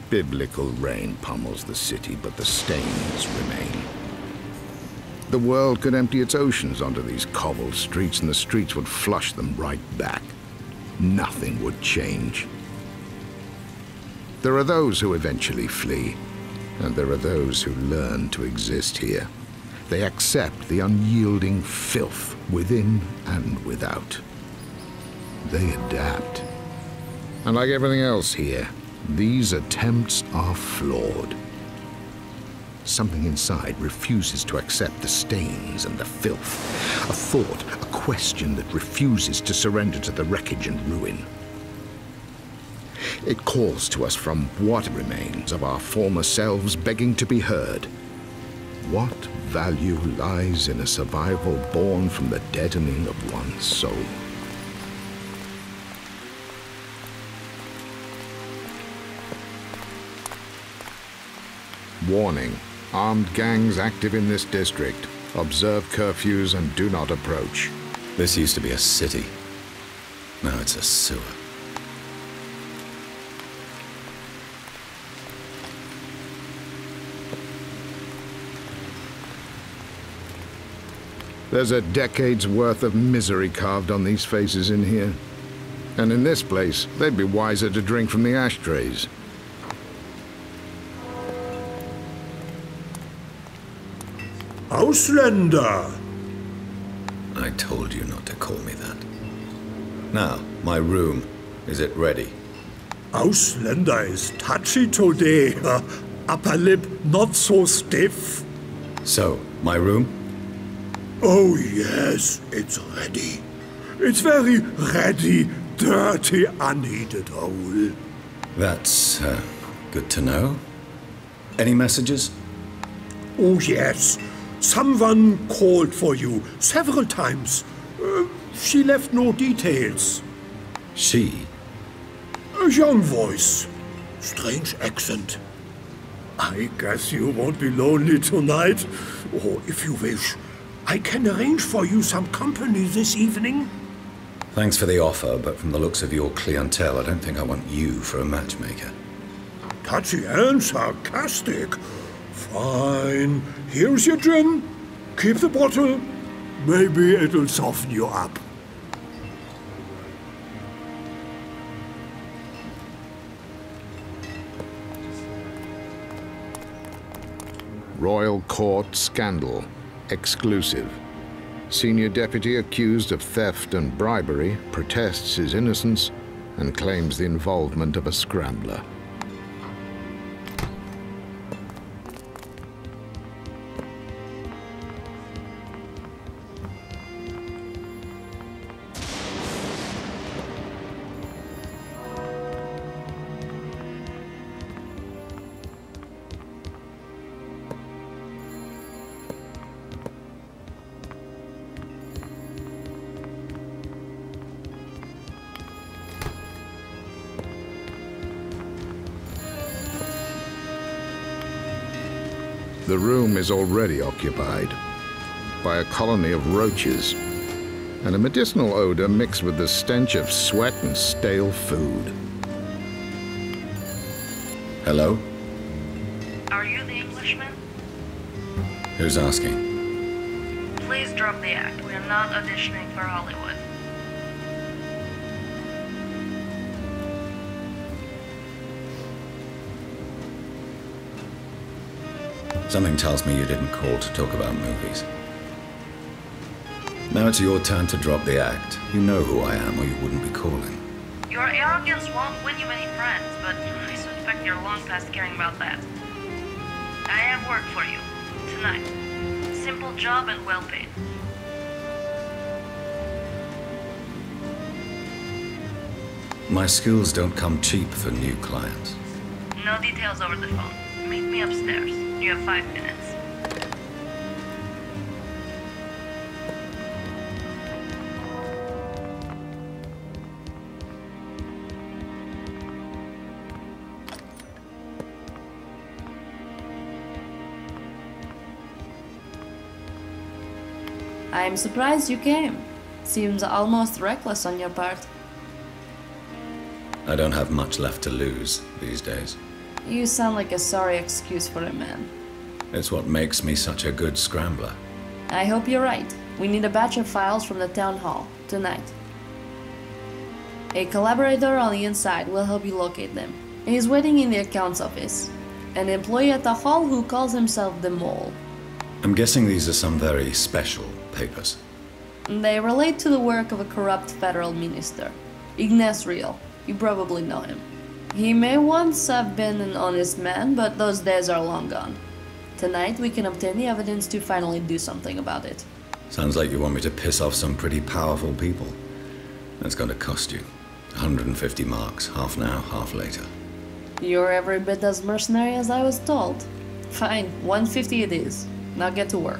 Biblical rain pummels the city, but the stains remain. The world could empty its oceans onto these cobbled streets, and the streets would flush them right back. Nothing would change. There are those who eventually flee, and there are those who learn to exist here. They accept the unyielding filth within and without. They adapt. And like everything else here, these attempts are flawed. Something inside refuses to accept the stains and the filth. A thought, a question that refuses to surrender to the wreckage and ruin. It calls to us from what remains of our former selves, begging to be heard. What value lies in a survival born from the deadening of one's soul? Warning. Armed gangs active in this district. Observe curfews and do not approach. This used to be a city. Now it's a sewer. There's a decade's worth of misery carved on these faces in here. And in this place, they'd be wiser to drink from the ashtrays. Ausländer! I told you not to call me that. Now, my room. Is it ready? Ausländer is touchy today. Upper lip not so stiff. So, my room? Oh yes, it's ready. It's very ready, dirty, unheated hole. That's, good to know. Any messages? Oh yes. Someone called for you several times. She left no details. She? A young voice. Strange accent. I guess you won't be lonely tonight. Or if you wish, I can arrange for you some company this evening. Thanks for the offer, but from the looks of your clientele, I don't think I want you for a matchmaker. Touchy and sarcastic. Fine. Here's your gin. Keep the bottle. Maybe it'll soften you up. Royal Court scandal. Exclusive. Senior deputy accused of theft and bribery protests his innocence and claims the involvement of a scrambler. The room is already occupied by a colony of roaches and a medicinal odor mixed with the stench of sweat and stale food. Hello? Are you the Englishman? Who's asking? Please drop the act. We are not auditioning for Hollywood. Something tells me you didn't call to talk about movies. Now it's your turn to drop the act. You know who I am, or you wouldn't be calling. Your arrogance won't win you any friends, but I suspect you're long past caring about that. I have work for you. Tonight. Simple job and well paid. My skills don't come cheap for new clients. No details over the phone. Meet me upstairs. You have 5 minutes. I'm surprised you came. Seems almost reckless on your part. I don't have much left to lose these days. You sound like a sorry excuse for a man. It's what makes me such a good scrambler. I hope you're right. We need a batch of files from the town hall, tonight. A collaborator on the inside will help you locate them. He's waiting in the accounts office. An employee at the hall who calls himself the Mole. I'm guessing these are some very special papers. They relate to the work of a corrupt federal minister, Ignace Real. You probably know him. He may once have been an honest man, but those days are long gone. Tonight we can obtain the evidence to finally do something about it. Sounds like you want me to piss off some pretty powerful people. That's going to cost you 150 marks, half now, half later. You're every bit as mercenary as I was told. Fine, 150 it is. Now get to work.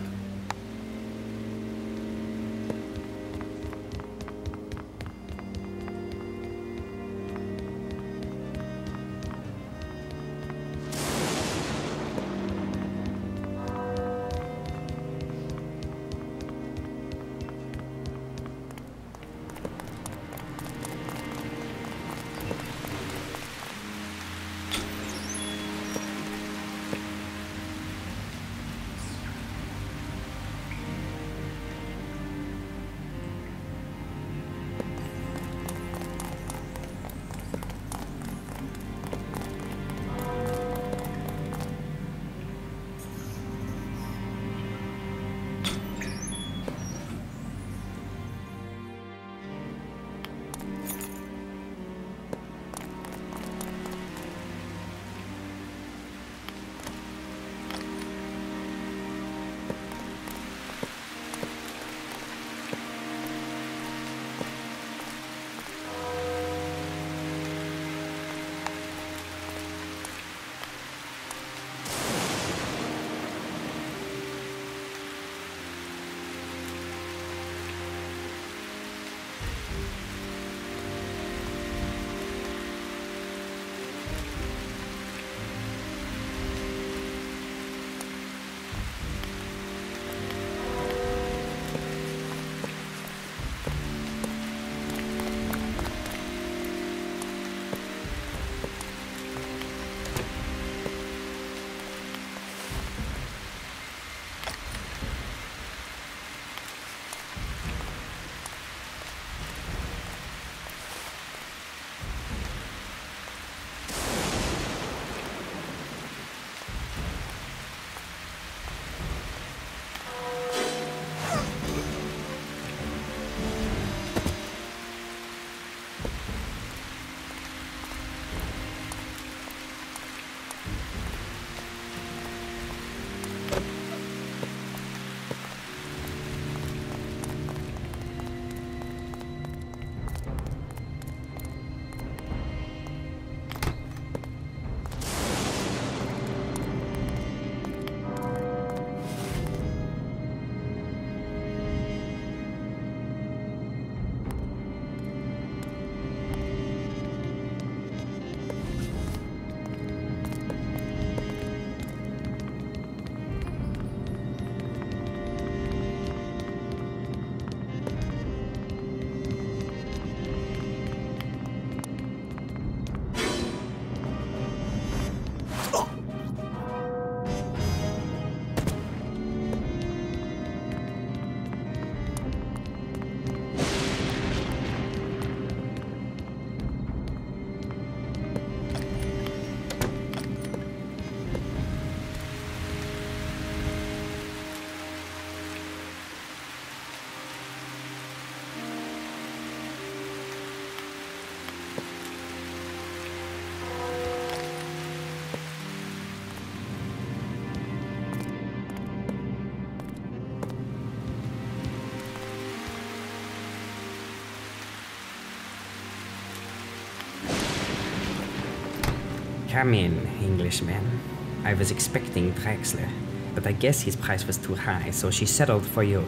Come in, Englishman. I was expecting Drexler, but I guess his price was too high, so she settled for you.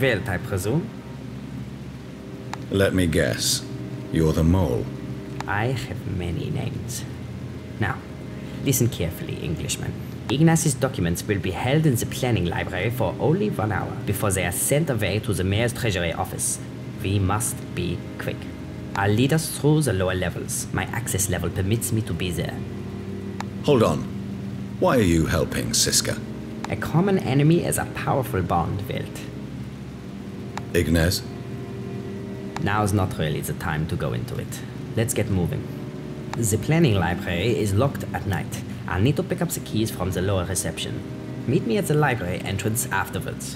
Wilt, I presume? Let me guess. You're the Mole. I have many names. Now, listen carefully, Englishman. Ignace's documents will be held in the planning library for only 1 hour before they are sent away to the mayor's treasury office. We must be quick. I'll lead us through the lower levels. My access level permits me to be there. Hold on. Why are you helping Siska? A common enemy is a powerful bond, Wilt. Ignes? Now's not really the time to go into it. Let's get moving. The planning library is locked at night. I'll need to pick up the keys from the lower reception. Meet me at the library entrance afterwards.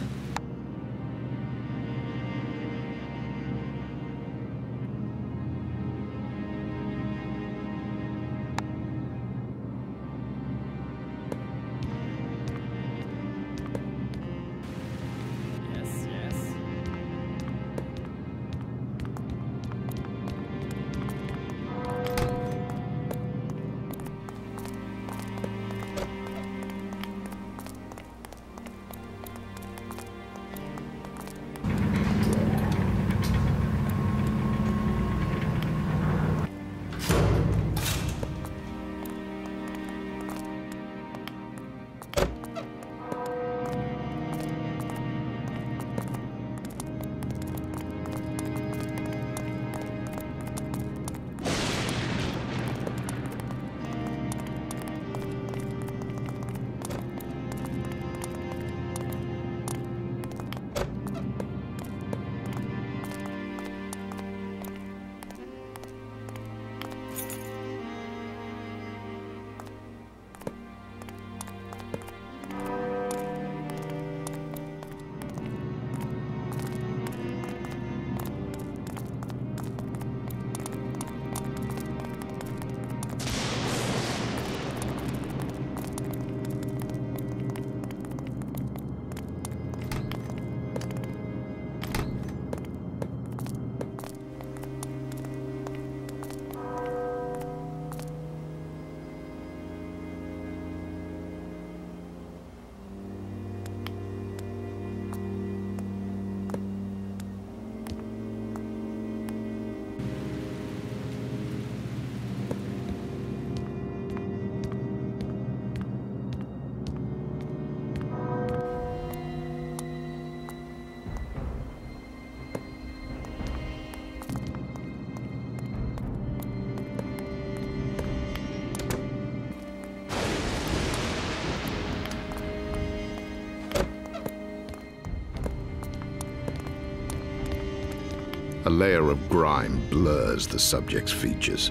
A layer of grime blurs the subject's features.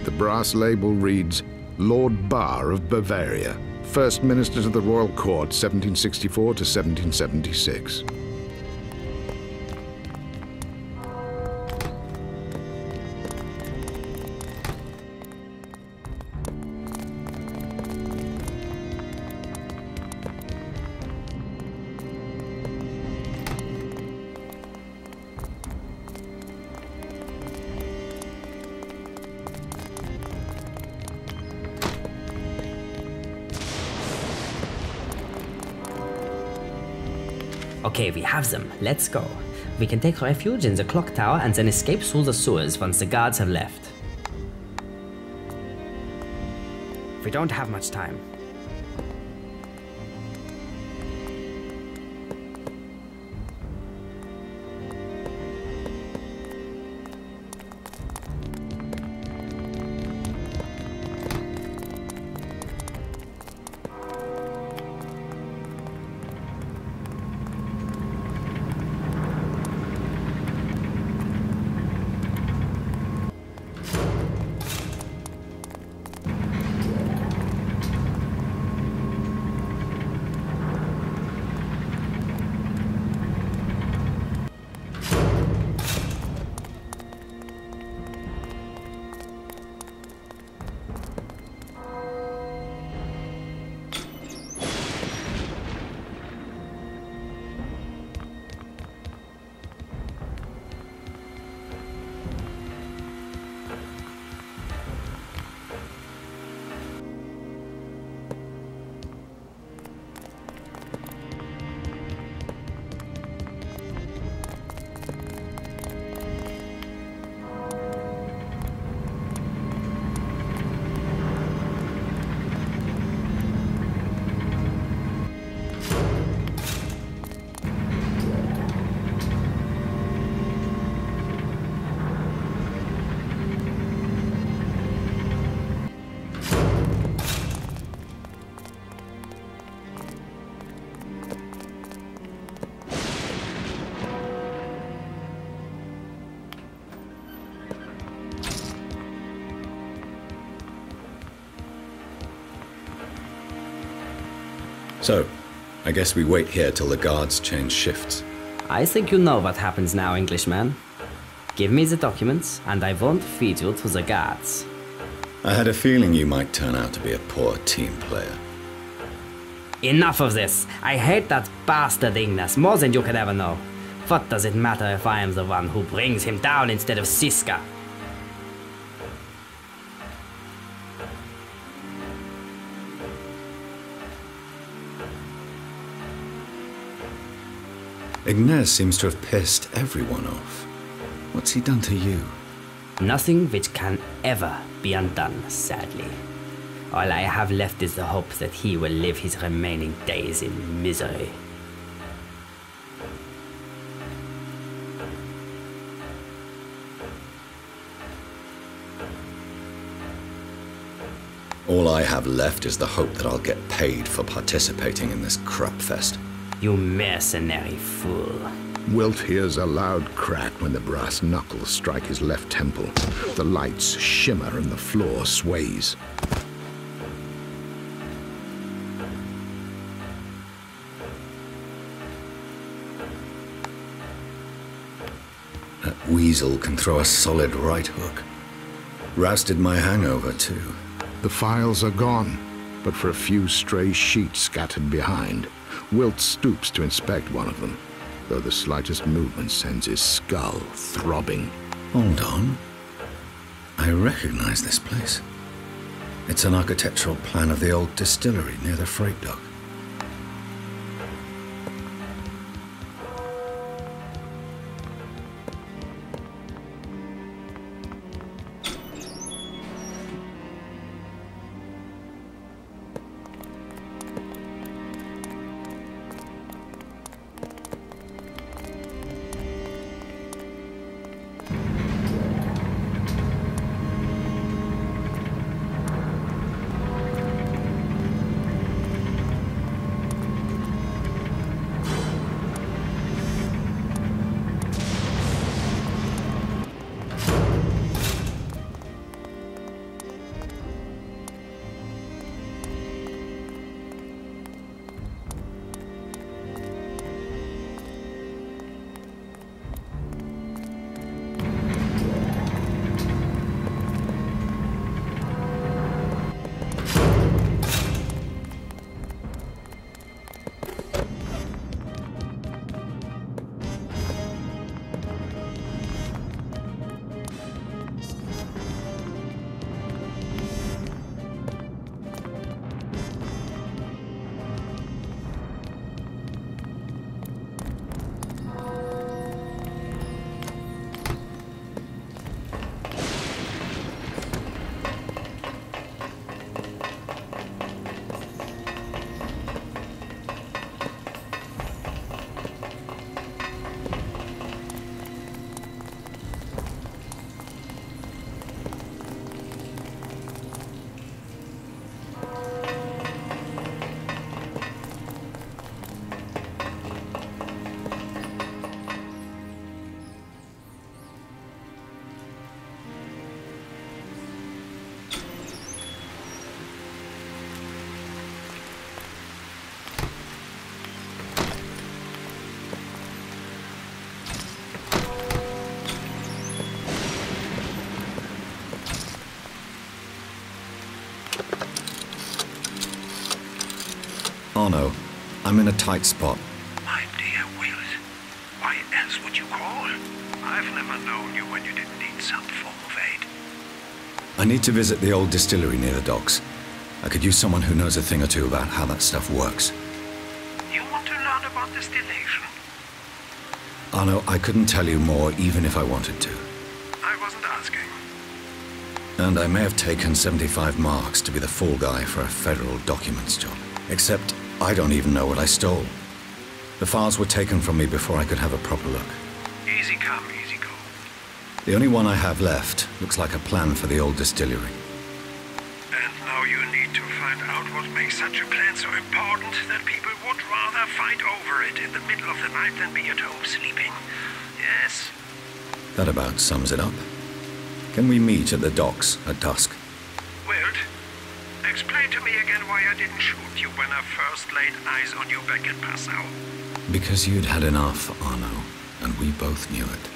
The brass label reads, Lord Bar of Bavaria, First Minister to the Royal Court, 1764 to 1776. Okay, we have them. Let's go. We can take refuge in the clock tower and then escape through the sewers once the guards have left. We don't have much time. So, I guess we wait here till the guards change shifts. I think you know what happens now, Englishman. Give me the documents, and I won't feed you to the guards. I had a feeling you might turn out to be a poor team player. Enough of this! I hate that bastard Ignace more than you could ever know. What does it matter if I am the one who brings him down instead of Siska? Ignace seems to have pissed everyone off. What's he done to you? Nothing which can ever be undone, sadly. All I have left is the hope that he will live his remaining days in misery. All I have left is the hope that I'll get paid for participating in this crap fest. You mercenary fool. Wilt hears a loud crack when the brass knuckles strike his left temple. The lights shimmer and the floor sways. That weasel can throw a solid right hook. Rousted my hangover, too. The files are gone, but for a few stray sheets scattered behind. Wilt stoops to inspect one of them, though the slightest movement sends his skull throbbing. Hold on. I recognize this place. It's an architectural plan of the old distillery near the freight dock. Oh no, I'm in a tight spot. My dear Wilt, why else would you call? I've never known you when you didn't need some form of aid. I need to visit the old distillery near the docks. I could use someone who knows a thing or two about how that stuff works. You want to learn about distillation? Arno, I couldn't tell you more even if I wanted to. I wasn't asking. And I may have taken 75 marks to be the fall guy for a federal documents job. Except I don't even know what I stole. The files were taken from me before I could have a proper look. Easy come, easy go. The only one I have left looks like a plan for the old distillery. And now you need to find out what makes such a plan so important that people would rather fight over it in the middle of the night than be at home sleeping. Yes. That about sums it up. Can we meet at the docks at dusk? Wilt, I explain to me again why I didn't shoot you when I first laid eyes on you back in Passau? Because you'd had enough, Arno, and we both knew it.